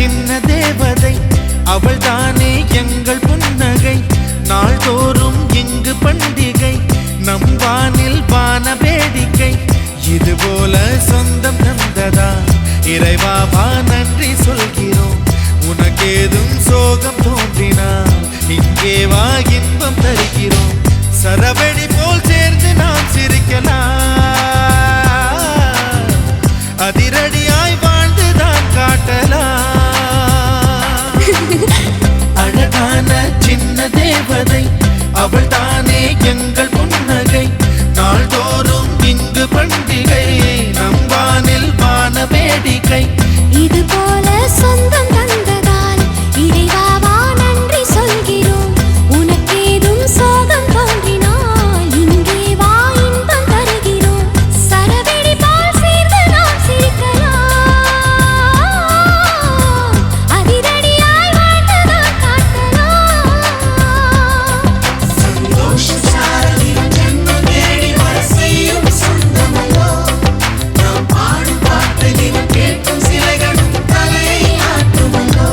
சின்ன தேவதை அவள் தானே எங்கள் புன்னகை. நாள்தோறும் இங்கு பண்டிகை, நம் வானில் வான வேடிக்கை. இதுபோல சொந்தம் தந்ததா இறைவாவா நன்றி சொல்கிறோம். உனக்கேதும் சோகம் தோன்றினால் இங்கே வா இன்பம் தருகிறோம். சரவெடி போல் சேர்ந்து நாம் சிரிக்கலாம், அதிரடியாய் வாழ்ந்துதான் காட்டலாம். அழகான சின்ன தேவதை அவள் தானே எங்கள் புன்னகை. நாள்தோறும் இங்கு பண்டிகை, நம் வானில் வான வேடிக்கை. இது போல சொந்தம் தந்ததால் இறைவாவா நன்றி சொல்கிறோம். உனக்கேதும் சோகம் தோன்றினால் இங்கே வா இன்பம் தருகிறோம். சரவெடி போல் சேர்ந்து நாம் சிரிக்கலாம், அதிரடியாய் வாழ்ந்துதான் காட்டலாம். சந்தோஷ சாரதியும் ஜென்மம் தேடி வர செய்யும் சொந்தமல்லோ. நாம் பாடும் பாட்டு தினம் கேட்கும் சிலைகளும் தலையை ஆட்டுமல்லோ.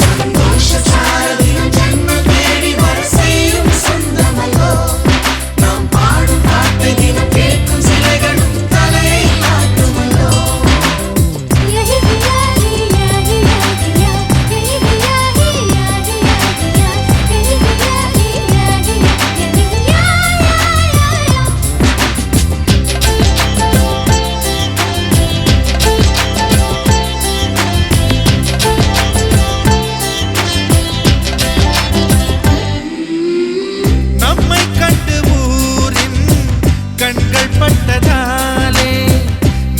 சந்தோஷ சாரதியும் ஜென்மம் தேடி வர செய்யும் சொந்தமல்லோ. நாம் பாடும் பாட்டு தினம் கேட்கும் சிலைகளும் தலையை ஆட்டுமல்லோ. நம்மை கண்டு ஊரின் கண்கள் பட்டதாலே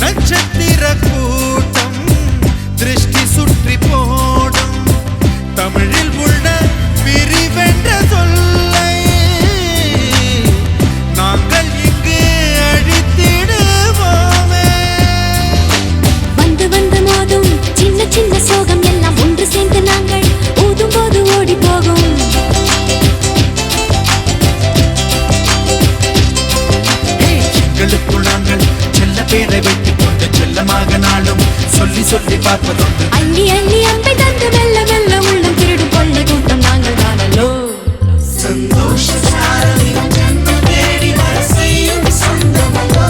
நட்சத்திர கூட்டம் திருஷ்டி சுற்றி போடும். தமிழில் உள்ள பிரிவென்ற சொல்லை நாங்கள் இங்கு அழித்திடுவோமே. வந்து வந்து மோதும் சின்ன சின்ன சோகம் எல்லாம் ஒன்று சேர்ந்து நாங்கள் ஊதும் போது ஓடி போகும். எங்களுக்குள் நாங்கள் செல்ல பேரை வைத்துக் கொண்டு செல்லமாக நாளும் சொல்லி சொல்லி பார்ப்பதுண்டு. அள்ளி அள்ளி அம்பை தந்து மெல்ல மெல்ல உள்ளம் திருடும் கொள்ளை கூட்டம் நாங்கள் தானல்லோ. சந்தோஷ சாரதியும் ஜென்மம் தேடி வர செய்யும் சொந்தமல்லோ.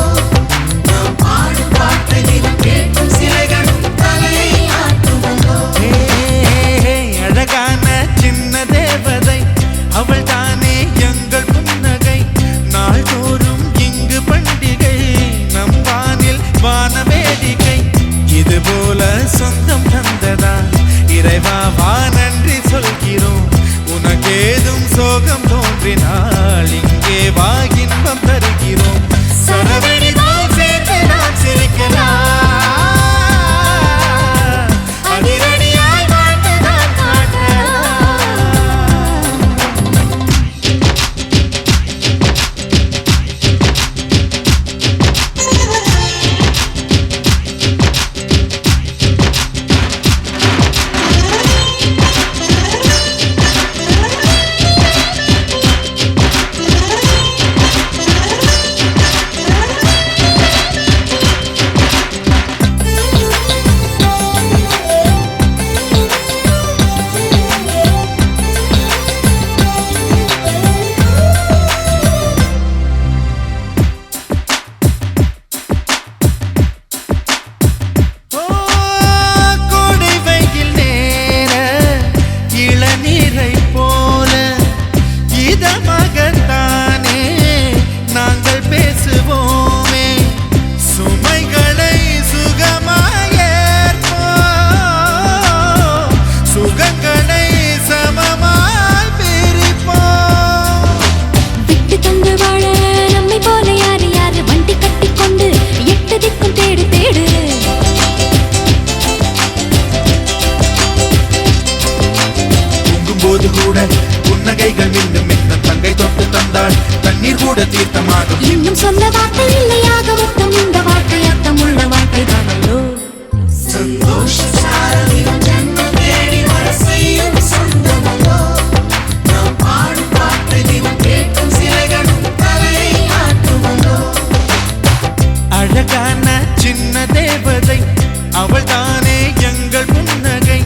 நாம் பாடும் பாட்டு தினம் கேட்கும் சிலைகளும் தலையை ஆட்டுமல்லோ. அழகான சின்ன தேவதை அவள் தானே எங்கள் புன்னகை. நாள்தோறும் இங்கு பண்டிகை, நம் வானில் வான வேடிக்கை. இதுபோல சொந்தம் தந்ததா இறைவாவா நன்றி சொல்கிறோம். உனக்கேதும் சோகம் தோன்றினால் இங்கே வா இன்பம் தருகிறோம். சரவெடி போல் சேர்ந்து நாம் சிரிக்கலாம், அதிரடியாய் வாழ்ந்துதான் காட்டலாம். கோடை வெயில் நேர இளநீரை போல இதமாகத்தானே நாங்கள் பேசுவோமே. சுமைகளை சுகமாயேற்போம், சுகங்களை சமமாய் பிரிப்போம். விட்டு தந்து வாழ நம்மை போல யாரு யாரு வண்டி கட்டிக்கொண்டு எட்டு திக்கும் தேடு தேடு. தூங்கும்போது கூட புன்னகைகள் மின்னும் மின்னும் தங்கை தொட்டு தந்தாள் தண்ணீர் கூட தீர்த்தமாகும். இன்னும் சொல்ல வார்த்தை இல்லையாக மொத்தம் இந்த வாழ்க்கை அர்த்தம் உள்ள வாழ்க்கை தானல்லோ. சந்தோஷ சாரதியும் ஜென்மம் தேடி வர செய்யும் சொந்தமல்லோ. நாம் பாடும் பாட்டு தினம் கேட்கும் சிலைகளும் தலையை ஆட்டுமல்லோ. அழகான சின்ன தேவதை அவள் தானே எங்கள் புன்னகை.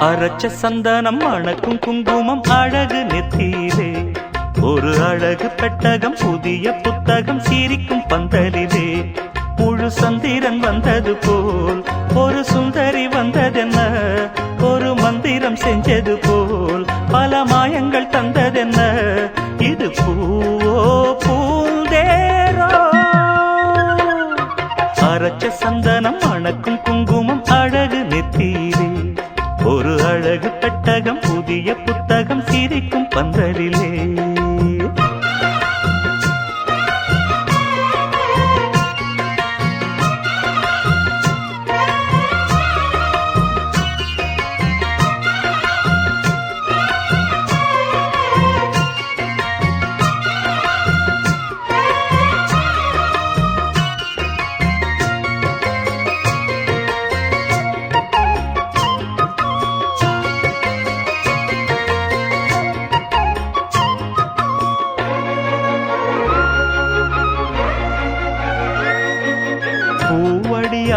அரைச்ச சந்தனம் மணக்கும் குங்குமம் அழகு நெத்தியிலே ஒரு அழகு பெட்டகம் புதிய புத்தகம் சிரிக்கும் பந்தலிலே முழு சந்திரன் வந்தது போல் ஒரு சுந்தரி வந்ததென்ன ஒரு மந்திரம் செஞ்சது போல் பல மாயங்கள் தந்ததென்ன இது பூவோ பூந்தேரோ அரைச்ச சந்தனம் மணக்கும் குங்குமம் அழகு நெத்தியிலே ஒரு அழகு பெட்டகம் புதிய புத்தகம் சிரிக்கும் பந்தலிலே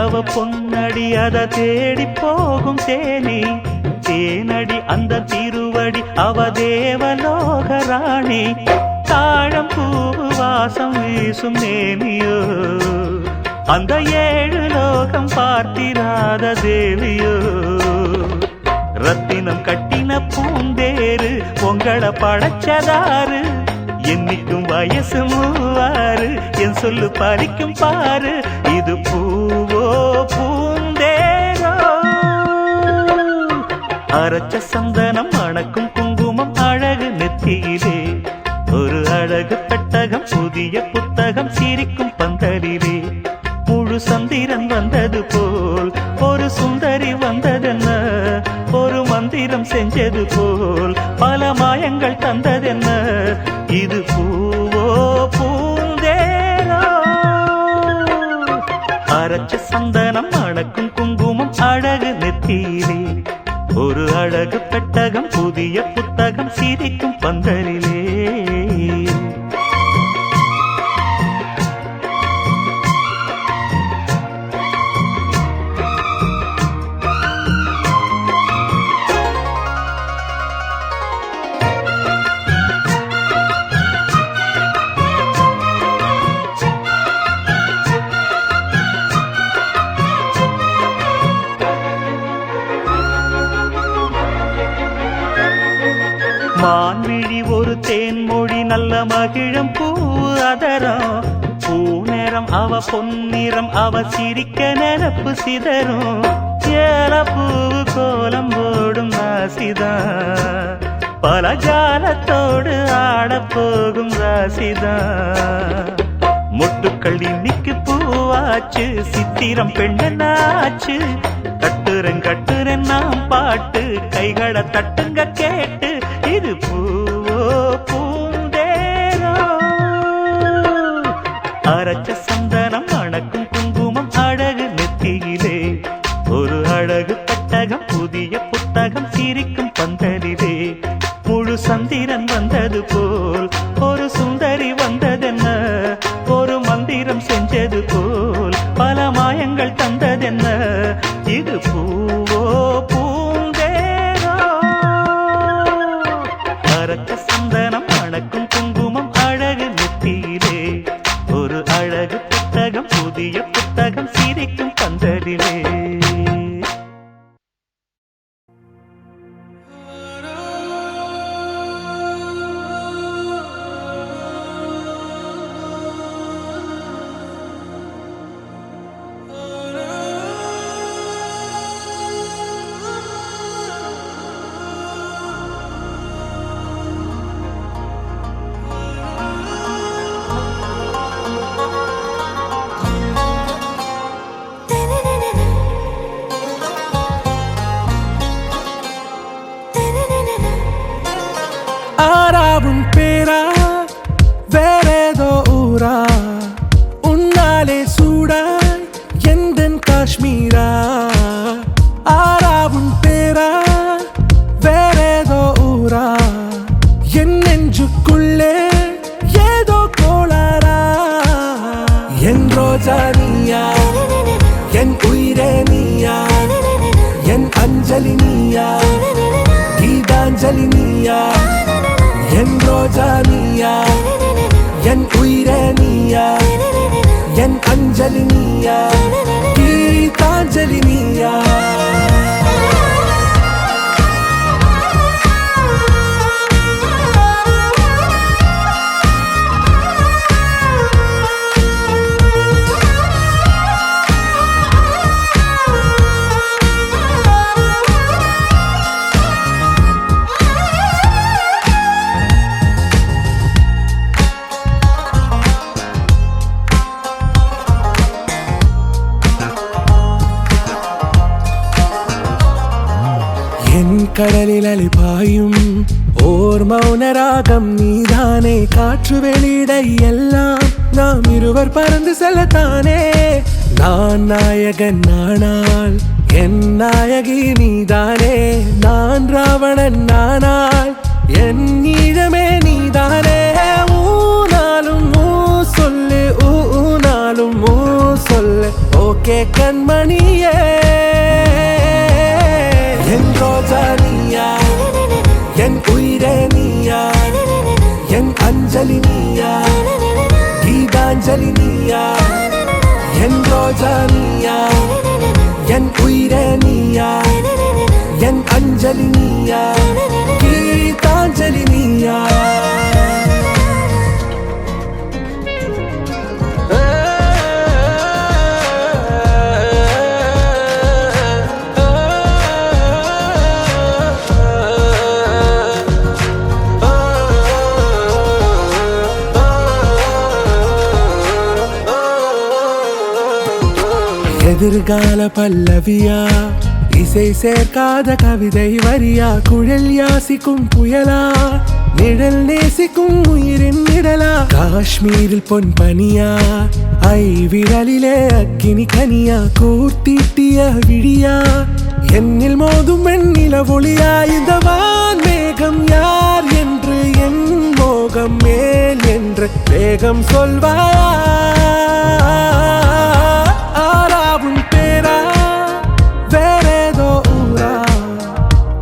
அவ பொன்னடி அத தேடி போகும் தேனி தேனடி அந்த திருவடி அவ தேவலோக ராணி தாழம் பூவு வாசம் வீசும் நேமியோ அந்த ஏழு லோகம் பார்த்திராத தேவியோ ரத்தினம் கட்டின பூந்தேரு உங்களை படைச்சதாரு என்னைக்கும் வயசு மூவாறு என் சொல்லு பறிக்கும் பாரு இது பூவோ பூந்தேரோ அரைச்ச சந்தனம் மணக்கும் குங்குமம் அழகு நெத்தியிலே ஒரு அழகு பெட்டகம் புதிய புத்தகம் சிரிக்கும் பந்தலிலே முழு சந்திரன் வந்தது போல் ஒரு சுந்தரி வந்ததென்ன ஒரு மந்திரம் செஞ்சது போல் பல மாயங்கள் தந்ததென்ன இது பூவோ பூந்தேரோ அரைச்ச சந்தனம் மணக்கும் குங்குமம் அழகு நெத்தியிலே ஒரு அழகு பெட்டகம் புதிய புத்தகம் சிரிக்கும் பந்தலிலே மான்விழி ஒரு தேன்மொழி நல்ல மகிழம் பூ அதரம் பூநேரம் அவ பொன்னிறம் அவ சிரிக்க நினப்பு சிதறும் ஏல பூவு கோலம் போடும் ராசிதான் பல ஜாலத்தோடு ஆடப்போகும் ராசிதான் முட்டுக்கள் இன்னைக்கு பூவாச்சு சித்திரம் பெண்ணாச்சு கட்டுறேன் நாம் பாட்டு கைகளை தட்டுங்க கேட்டு இது பூவோ பூந்தேரோ அரைச்ச சந்தனம் மணக்கும் குங்குமம் அழகு நெத்தியிலே ஒரு அழகு பெட்டகம் புதிய புத்தகம் சிரிக்கும் பந்தலிலே முழு சந்திரன் வந்தது போல் ஒரு சுந்தரி வந்ததென்ன ஒரு மந்திரம் செஞ்சது போல் பல மாயங்கள் தந்ததென்ன இது பூவோ பூந்தேரோ அரைச்ச சந்தனம் மணக்கும் குங்குமம் அழகு நெத்தியிலே ஒரு அழகு புத்தகம் புதிய புத்தகம் சிரிக்கும் பந்தலிலே அஞ்சலி நீயா கீதாஞ்சலி நீயா என் ரோஜா நீயா என் உயிரே நீயா என் அஞ்சலி நீயா கீதாஞ்சலி நீயா என் கடலில் அலிபாயும் ஓர் மௌன ராகம் நீதானே காற்று வெளியிட எல்லாம் நாம் இருவர் பறந்து செல்லத்தானே நான் நாயகன் நானால் என் நாயகி நீதானே நான் ராவணன் நானால் என் ஈழமே நீதானே ஊனாலும் ஊ சொல்லு ஊனாலும் ஊ சொல்லு ஓகே கண்மணியே என் ரோஜா நீயா என் உயிரே நீயா என் அஞ்சலி நீயா கீதாஞ்சலி நீயா என் ரோஜா நீயா என் உயிரே நீயா என் அஞ்சலி நீயா கீதாஞ்சலி நீயா எதிர்கால பல்லவியா இசை சேர்க்காத கவிதை வரியா குழல் யாசிக்கும் புயலா நிழல் நேசிக்கும் உயிரின் நிழலா காஷ்மீரில் பொன் பனியா ஐ விரலிலே அக்கினி கனியா கூர்த்தீட்டிய விழியா என்னில் மோதும் வெண்ணில ஒளியா இந்த வான் மேகம் யார் என்று என் மோகம் மேல் என்று வேகம் சொல்வாயா ஆராவும் பேரா வேறேதோ ஊரா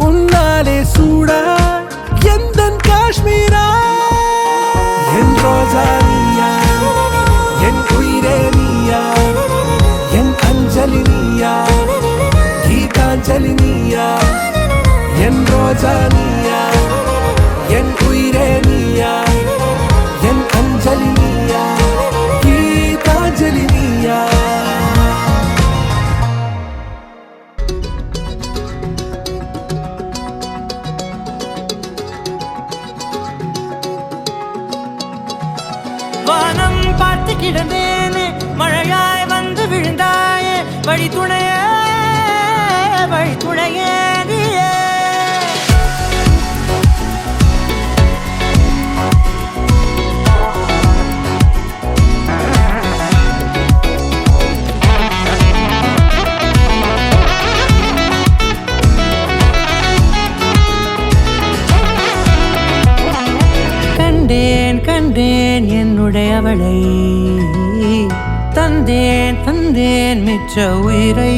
உன்னாலே சூடா எந்தன் காஷ்மீரா என் ரோஜா நீயா என் உயிரே நீயா என் அஞ்சலி நீயா கீதாஞ்சலி நீயா என் ரோஜா நீயா என் உயிரே நீயா என் அஞ்சலி நீயா கீதாஞ்சலி நீயா வானம் பார்த்து கிடந்தேனே மழையாய் வந்து விழுந்தாயே வழி துணையே நீயே கண்டேன் என்னுடையவளை தந்தேன் மிச்ச உயிரை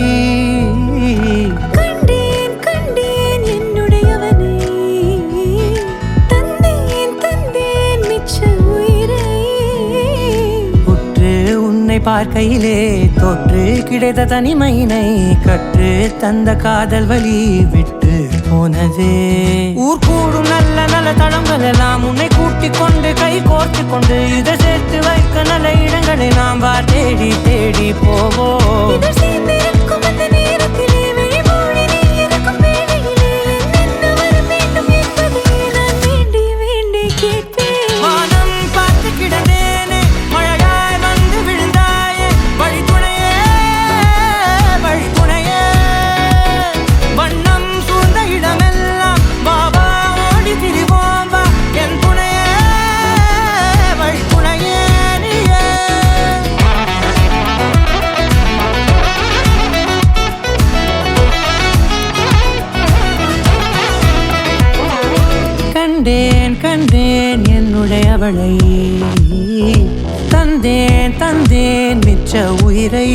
கண்டேன் என்னுடையவனை தந்தேன் மிச்ச உயிரை உற்று உன்னை பார்க்கையிலே தொற்று கிடைத்த தனிமையினை கற்று தந்த காதல் வழி விட்டு போனதே ஊர் கூடும் நல்ல நல்ல தளங்கள் எல்லாம் உன்னை கூட்டிக் கொண்டு கை கோர்த்து கொண்டு இதை சேர்த்து வைக்க நல்ல இடங்களை நாம் வா தேடி தேடி போவோம் வானம் பார்த்து கிடந்தேனே மழையாய் வந்து விழுந்தாயே வழி துணையே வண்ணம் சூழ்ந்த இடமெல்லாம் பாபா ஓடி திரிவோம் வா என் துணையே வழி துணையே நீயே கண்டேன் என்னுடையவளை தந்தேன் மிச்ச உயிரை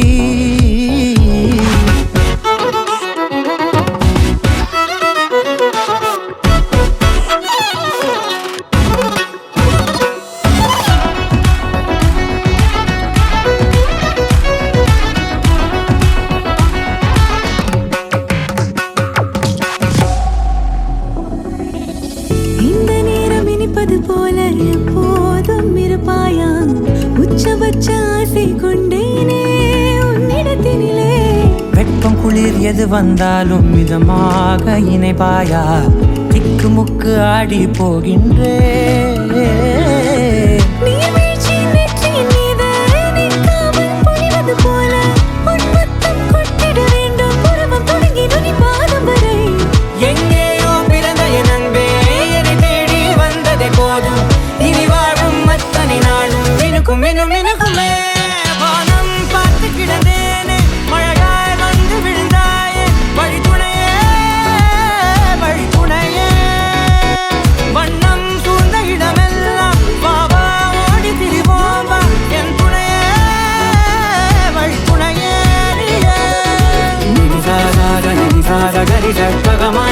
எது வந்தாலும் மிதமாக இணைப்பாயா திக்குமுக்கு ஆடி போகின்றே நீர்வீழ்ச்சி நெற்றியின் மீது நிற்காமல் பொழிவது போல உன் முத்தம் கொட்டிட வேண்டும் உறவம் தொடங்கி நுனி பாதம் வரை எங்கேயோ பிறந்த என் அன்பே என்னை தேடி வந்ததே போதும் இனி வாழும் அத்தனை நாளும் மினுக்கும் மினும் மினுக்குமே வானம் பார்த்து கிடந்தேனே மழையாய் வந்து விழுந்தாயே வழித்துணையே வழித்துணையே வண்ணம் சூழ்ந்த இடமெல்லாம் வாவா ஓடி திரிவோம் வா என் துணையே வழித்துணையே நிசாக கரி கற்பகமாய்